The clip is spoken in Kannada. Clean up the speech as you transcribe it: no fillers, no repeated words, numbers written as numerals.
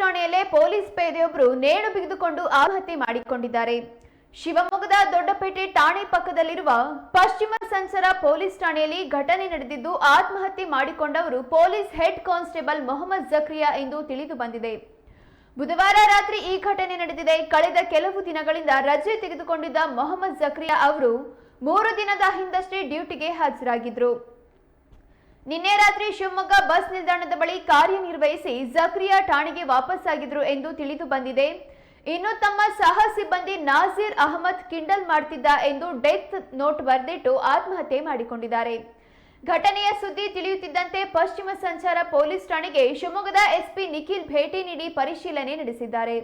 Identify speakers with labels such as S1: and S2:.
S1: ಠಾಣೆಯಲ್ಲೇ ಪೊಲೀಸ್ ಪೇದೆಯೊಬ್ಬರು ನೇಣು ಬಿಗಿದುಕೊಂಡು ಆತ್ಮಹತ್ಯೆ ಮಾಡಿಕೊಂಡಿದ್ದಾರೆ. ಶಿವಮೊಗ್ಗದ ದೊಡ್ಡಪೇಟೆ ಠಾಣೆ ಪಕ್ಕದಲ್ಲಿರುವ ಪಶ್ಚಿಮ ಸಂಚರ ಪೊಲೀಸ್ ಠಾಣೆಯಲ್ಲಿ ಘಟನೆ ನಡೆದಿದ್ದು, ಆತ್ಮಹತ್ಯೆ ಮಾಡಿಕೊಂಡವರು police head constable Mohammed Zakriya ಎಂದು ತಿಳಿದು ಬಂದಿದೆ. ಬುಧವಾರ ರಾತ್ರಿ ಈ ಘಟನೆ ನಡೆದಿದೆ. ಕಳೆದ ಕೆಲವು ದಿನಗಳಿಂದ ರಜೆ ತೆಗೆದುಕೊಂಡಿದ್ದ ಮೊಹಮ್ಮದ್ ಜಕ್ರಿಯಾ ಅವರು 3 ದಿನದ ಹಿಂದಷ್ಟೇ ಡ್ಯೂಟಿಗೆ ಹಾಜರಾಗಿದ್ರು. ನಿನ್ನೆ ರಾತ್ರಿ ಶಿವಮೊಗ್ಗ ಬಸ್ ನಿಲ್ದಾಣದ ಬಳಿ ಕಾರ್ಯನಿರ್ವಹಿಸಿ ಜಕ್ರಿಯಾ ಠಾಣೆಗೆ ವಾಪಸ್ಸಾಗಿದ್ರು ಎಂದು ತಿಳಿದು ಬಂದಿದೆ. ಇನ್ನು ತಮ್ಮ ಸಹ ಸಿಬ್ಬಂದಿ ನಾಜೀರ್ ಅಹಮದ್ ಕಿಂಡಲ್ ಮಾಡ್ತಿದ್ದ ಎಂದು ಡೆತ್ ನೋಟ್ ಬರೆದಿಟ್ಟು ಆತ್ಮಹತ್ಯೆ ಮಾಡಿಕೊಂಡಿದ್ದಾರೆ. ಘಟನೆಯ ಸುದ್ದಿ ತಿಳಿಯುತ್ತಿದ್ದಂತೆ ಪಶ್ಚಿಮ ಸಂಚಾರ ಪೊಲೀಸ್ ಠಾಣೆಗೆ ಶಿವಮೊಗ್ಗದ ಎಸ್ಪಿ ನಿಖಿಲ್ ಭೇಟಿ ನೀಡಿ ಪರಿಶೀಲನೆ ನಡೆಸಿದ್ದಾರೆ.